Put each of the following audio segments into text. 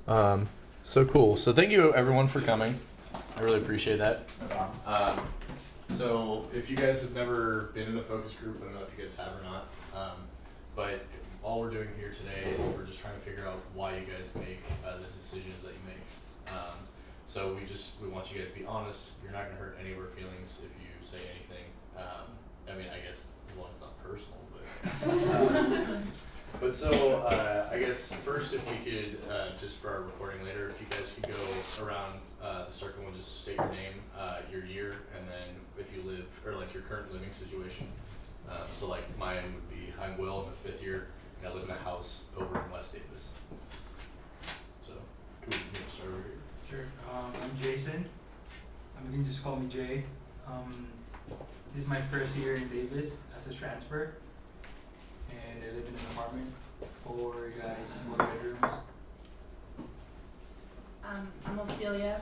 So cool. So thank you everyone for coming. I really appreciate that. So if you guys have never been in a focus group, I don't know if you guys have or not, but all we're doing here today is we're just trying to figure out why you guys make the decisions that you make. So we want you guys to be honest. You're not going to hurt any of our feelings if you say anything. I mean, I guess as long as it's not personal, but. But so, I guess first if we could, just for our recording later, if you guys could go around the circle and just state your name, your year, and then if you live, or like your current living situation. So like mine would be, I'm Will, I'm a 5th year, and I live in a house over in West Davis. So, cool, you can start over here. Sure, I'm Jason. You can just call me Jay. This is my first year in Davis as a transfer. And I live in an apartment, 4 guys, 4 bedrooms. I'm Ophelia.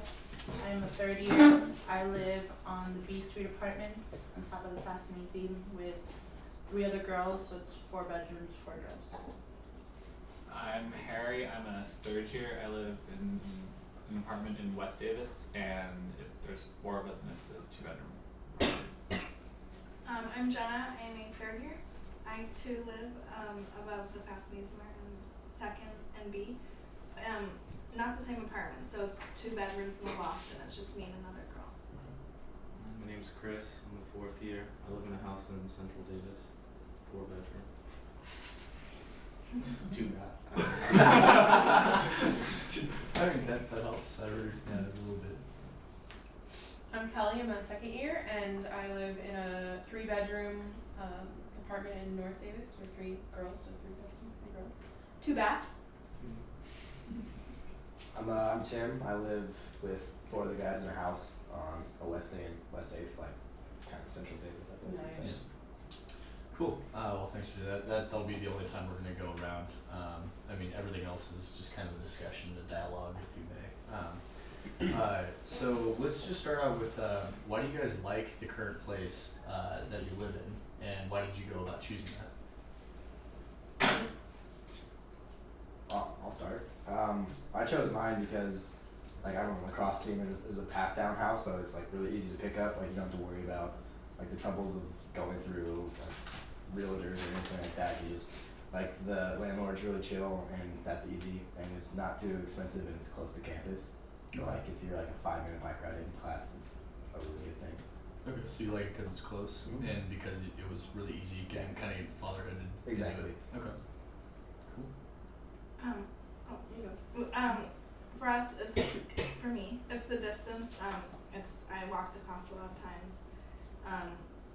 I'm a 3rd year. I live on the B Street apartments on top of the Fast Museum with 3 other girls, so it's 4 bedrooms, 4 girls. I'm Harry. I'm a 3rd year. I live in an apartment in West Davis, and there's 4 of us, and it's a 2-bedroom. I'm Jenna. I'm a 3rd year. I too live above the Fast Museum in 2nd and B. Not the same apartment, so it's 2 bedrooms in the loft, and it's just me and another girl. My name's Chris. I'm a 4th year. I live in a house in Central Davis, 4 bedroom. Too bad. I mean, that helps. I heard a little bit. I'm Kelly. I'm a 2nd year, and I live in a 3-bedroom apartment in North Davis with 3 girls, so 3 bedrooms, 3 girls. 2 bath. I'm Tim. I live with 4 other guys in a house on a West 8th, like kind of Central Davis, I guess. Nice. Cool. Well, thanks for that. That'll be the only time we're going to go around. I mean, everything else is just kind of a discussion, a dialogue, if you may. So let's just start out with why do you guys like the current place that you live in, and why did you go about choosing that? I'll start. I chose mine because like I'm on the lacrosse team, and it was a pass down house, so it's like really easy to pick up. Like you don't have to worry about like the troubles of going through like, realtors or anything like that. You just like the landlord's really chill, and that's easy, and it's not too expensive, and it's close to campus. So like if you're like a 5-minute bike ride in class, it's a really good thing. Okay, so you like it because it's close, and because it was really easy getting kind of fatherhooded. Exactly. Okay. Cool. For us, for me, it's the distance. I walked across a lot of times.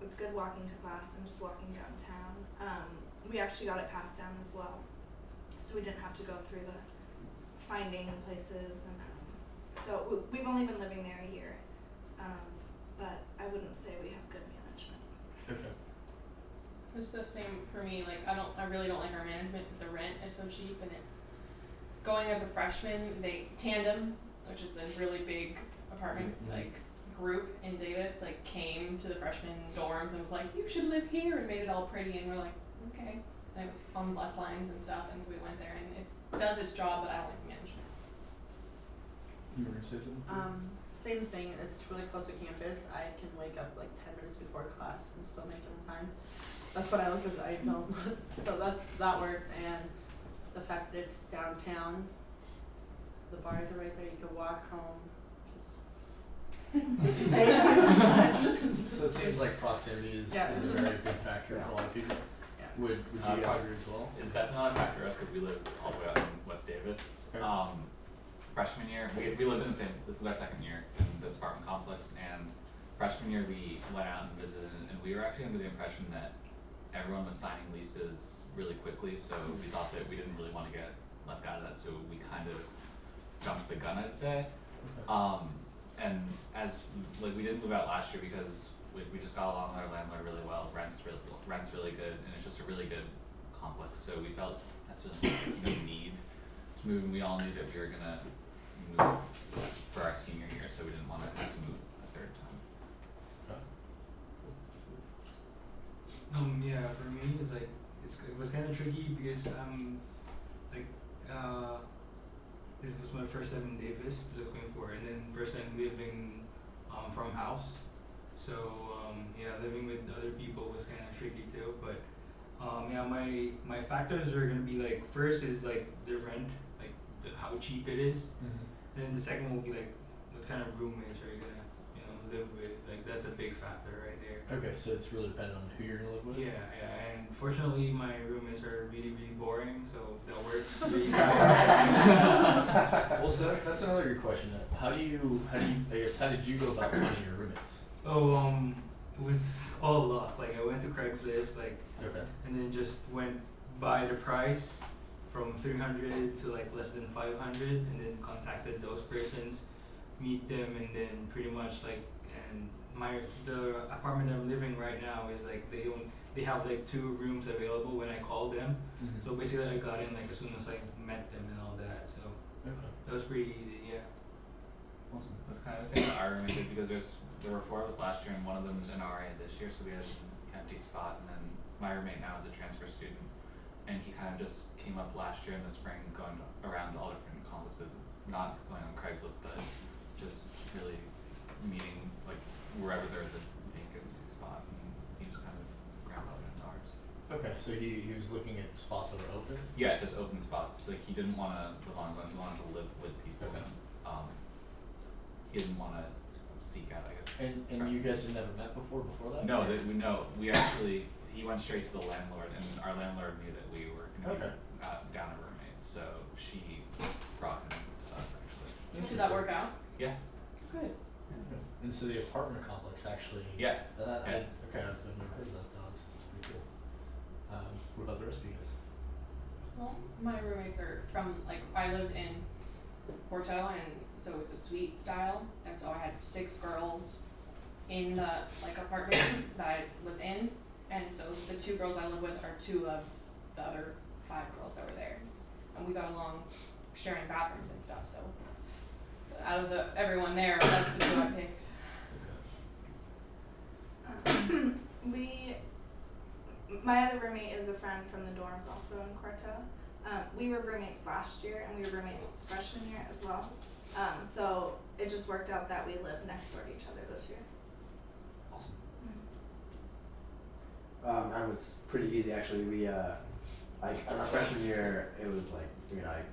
It's good walking to class and just walking downtown. We actually got it passed down as well, so we didn't have to go through the finding places, and so we've only been living there a year, but I wouldn't say we have good management. Okay. It's the same for me. Like I really don't like our management. The rent is so cheap, and it's going as a freshman. They Tandem, which is a really big apartment like group in Davis, like came to the freshman dorms and was like, "You should live here," and made it all pretty. And we're like, "Okay." And it was on bus lines and stuff, and so we went there, and it does its job, but I don't like the management. You were gonna say something? Same thing. It's really close to campus. I can wake up like 10 minutes before class and still make it on time. That's what I look at. I know. So that works, and the fact that it's downtown, the bars are right there. You can walk home. So it seems like proximity is a very big factor for a lot of people. Yeah. Would you guys agree as well? It's definitely not a factor for us because we live all the way out in West Davis. Okay. Freshman year, we lived in the same, this is our 2nd year in this apartment complex, and freshman year we went out and visited, and we were actually under the impression that everyone was signing leases really quickly, so we thought that we didn't really want to get left out of that, so we kind of jumped the gun, I'd say. Okay. And as like we didn't move out last year because we just got along with our landlord really well. Rent's really good, and it's just a really good complex. So we felt that's no need to move, and we all knew that we were gonna move for our senior year, so we didn't want to have to move a 3rd time. Yeah, for me, it's like it was kind of tricky because this was my first time in Davis looking for, and then first time living from house. So yeah, living with other people was kind of tricky too. But yeah, my factors are gonna be like, first is like the rent, like how cheap it is, and then the second will be like what kind of roommates are you gonna live with. Like that's a big factor right there. Okay, so it's really dependent on who you're gonna live with. Yeah, and fortunately my roommates are really boring, so that works. Well, so that's another good question. How did you go about finding your roommates? Oh, it was all luck. Like I went to Craigslist, like, Okay. and then just went by the price from 300 to like less than 500, and then contacted those persons, meet them, and then pretty much like, and the apartment I'm living right now is like they have like 2 rooms available when I called them. So basically I got in like as soon as I met them and all that. So Okay. that was pretty easy. Yeah. Awesome. That's kind of the same that our roommate did, because there were 4 of us last year and one of them was an RA this year, so we had an empty spot. And then my roommate now is a transfer student, and he kind of just came up last year in the spring, going around all different complexes, not going on Craigslist, but just really meeting like wherever there was a vacant spot, and he just kind of grandfathered into ours. Okay, so he was looking at spots that were open. Yeah, just open spots. Like he didn't want to live on his own. He wanted to live with people. Okay. He didn't want to seek out, I guess. And you guys had never met before that? No, we actually, he went straight to the landlord, and our landlord knew that we were going to Okay. be down a roommate, so she brought him to us actually. Did that work out? Yeah. Good. And so the apartment complex actually. Yeah. Okay, Yeah. I've never heard of that. That's pretty cool. What about the rest of you guys? Well, my roommates are from, like, I lived in Porto, and so it was a suite style, and so I had 6 girls in the, like, apartment that I was in, and so the 2 girls I live with are 2 of the other 5 girls that were there, and we got along sharing bathrooms and stuff, so out of everyone there, that's the 2 I picked. My other roommate is a friend from the dorms also in Corto. We were roommates last year, and we were roommates freshman year as well. So it just worked out that we lived next door to each other this year. Awesome. Mine was pretty easy actually. We like in our freshman year, it was like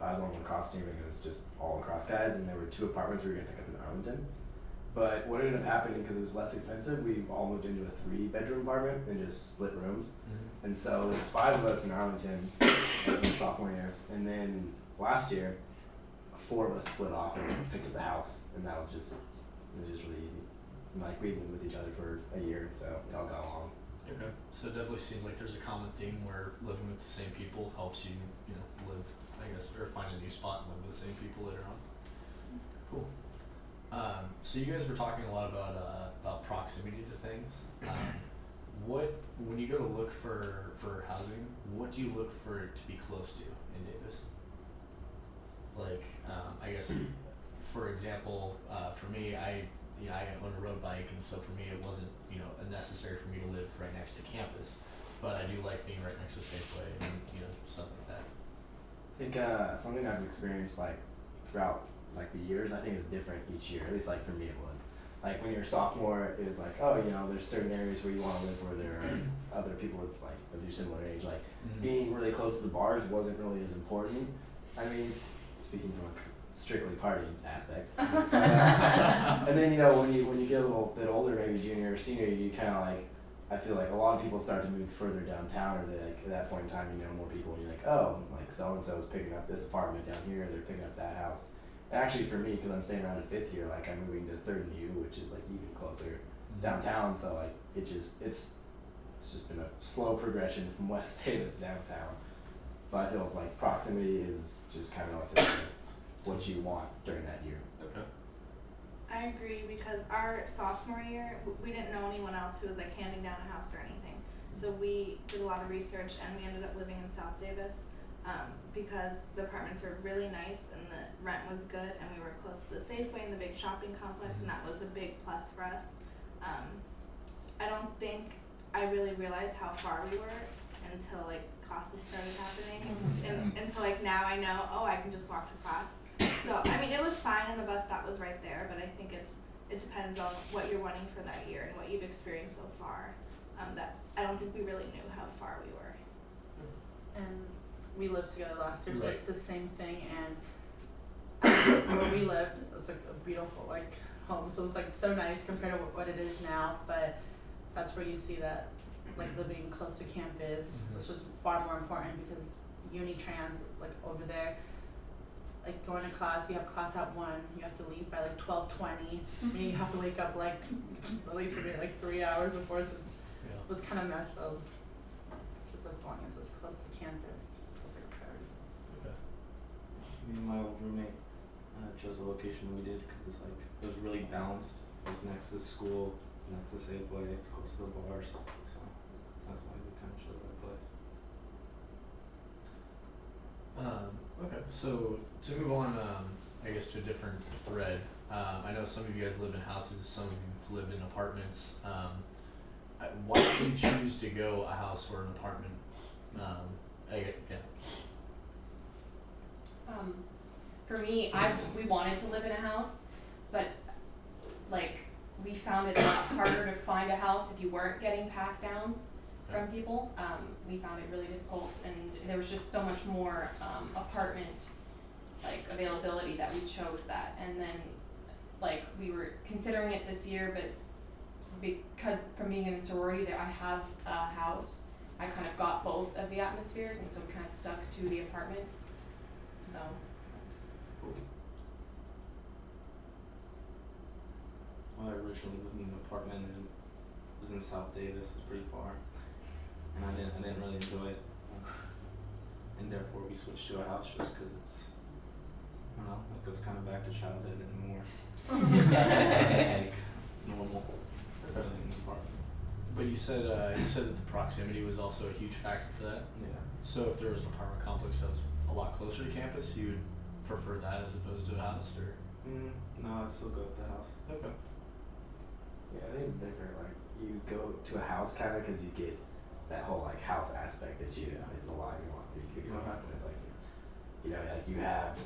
I was on the lacrosse team, and it was just all lacrosse guys, and there were 2 apartments we were gonna pick up in Arlington. But what ended up happening, because it was less expensive, we all moved into a 3-bedroom apartment and just split rooms. And so there was 5 of us in Arlington in sophomore year, and then last year 4 of us split off and picked up the house, and it was just really easy. And like we lived with each other for a year, so it all got along. Okay. So it definitely seems like there's a common theme where living with the same people helps you, live, I guess, or find a new spot and live with the same people later on. Cool. So you guys were talking a lot about proximity to things. When you go to look for housing, what do you look for it to be close to in Davis? Like, I guess, for example, for me, I own a road bike, and so for me it wasn't, necessary for me to live right next to campus, but I do like being right next to Safeway and, stuff like that. I think something I've experienced like throughout like the years, I think is different each year. At least like for me it was. Like when you're a sophomore, it was like, oh, there's certain areas where you want to live where there are other people of your similar age. Like being really close to the bars wasn't really as important. I mean, speaking from a strictly party aspect. And then when you get a little bit older, maybe junior or senior, you kind of like, I feel like a lot of people start to move further downtown, or they like at that point in time more people, and you're like, oh, like so and so is picking up this apartment down here, they're picking up that house. And actually for me, because I'm staying around in 5th year, like I'm moving to 3rd and U, which is like even closer downtown, so like it's just been a slow progression from West Davis downtown. So I feel like proximity is just kind of relative to what you want during that year. Okay. I agree, because our sophomore year, we didn't know anyone else who was like handing down a house or anything. So we did a lot of research, and we ended up living in South Davis because the apartments are really nice and the rent was good, and we were close to the Safeway and the big shopping complex, and that was a big plus for us. I don't think I really realized how far we were until like classes started happening, and until like now I know, oh, I can just walk to class. was right there, but I think it depends on what you're wanting for that year and what you've experienced so far. That I don't think we really knew how far we were. And we lived together last year, so Right. it's the same thing. And where we lived, it was like a beautiful like home, so it was like so nice compared to what it is now. But that's where you see that like living close to campus, which is far more important because uni trans like over there, like going to class, you have class at 1, you have to leave by like 12:20, and you have to wake up like at least for me like 3 hours before. It's just it was kind of messed up. Just as long as it was close to campus, it was like a priority. Okay. Me and my old roommate chose the location we did because it's like it was really balanced. It's next to the school, it's next to Safeway, it's close to the bars, so that's why we kind of chose that place. Okay, so to move on, I guess to a different thread. I know some of you guys live in houses, some of you lived in apartments. Why did you choose to go a house or an apartment? For me, we wanted to live in a house, but like we found it a lot harder to find a house if you weren't getting pass downs from people. We found it really difficult, and there was just so much more apartment like availability that we chose that. And then like we were considering it this year, but because from being in a sorority that I have a house, I kind of got both of the atmospheres, and so we kind of stuck to the apartment. So Well, I originally lived in an apartment and it was in South Davis. It's pretty far, and I didn't really enjoy it, and therefore we switched to a house just because it's, I don't know, it goes kind of back to childhood and more like normal living in an apartment. But you said that the proximity was also a huge factor for that. Yeah. So if there was an apartment complex that was a lot closer to campus, you would prefer that as opposed to a house, or? No, I'd still go with the house. Okay. Yeah, I think it's different. Like you go to a house kind of because you get that whole like house aspect that you it's a lot you want to be fine with. Like like you have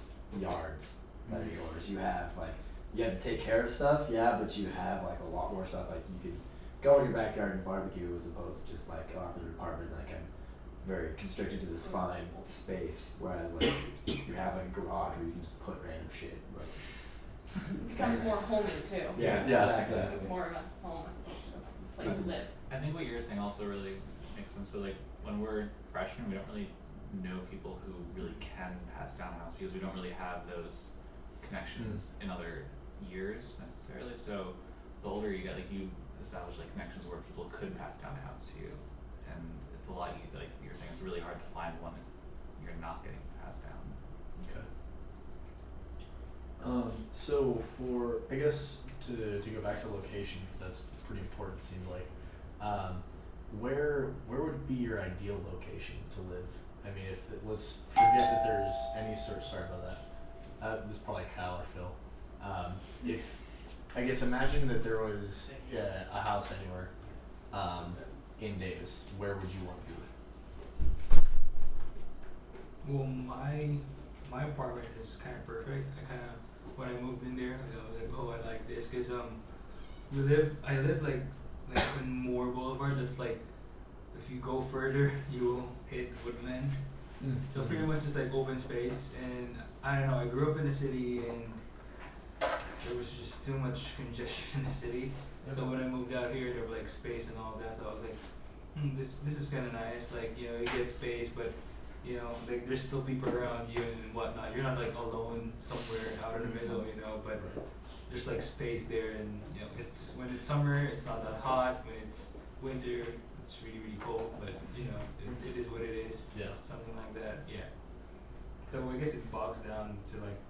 yards that are yours. You have you have to take care of stuff, yeah, but you have like a lot more stuff. Like you could go in your backyard and barbecue as opposed to just like I'm in an apartment. Like I'm very constricted to this fine space. Whereas like you have like a garage where you can just put random shit. Like, it becomes more homey too. Yeah, exactly. It's more of a home as opposed to a place to live. I think what you're saying also really makes sense. So like when we're freshmen, we don't really know people who really can pass down a house because we don't really have those connections in other years necessarily. So the older you get, like you establish like connections where people could pass down a house to you, and it's a lot. Like you're saying, it's really hard to find one if you're not getting passed down. Okay. So for, I guess to go back to location, because that's pretty important, it seems like, where would be your ideal location to live? I mean, let's forget that there's any sorry about that. This is probably Kyle or Phil. If, I guess imagine that there was a house anywhere, in Davis, where would you want to be? Well, my apartment is kind of perfect. When I moved in there, I was like, oh, I like this, cause I live like in Moore Boulevard. That's like, if you go further, you will hit woodland. So pretty much it's like open space, and I don't know. I grew up in the city, and there was just too much congestion in the city. So when I moved out here, there was like space and all that. So I was like, this is kind of nice. Like you get space, but like there's still people around you and whatnot. You're not like alone somewhere out in the middle, but there's like space there, and it's when it's summer, it's not that hot. When it's winter, it's really really cold. But it is what it is. Yeah. Something like that. Yeah. So I guess it bogs down to like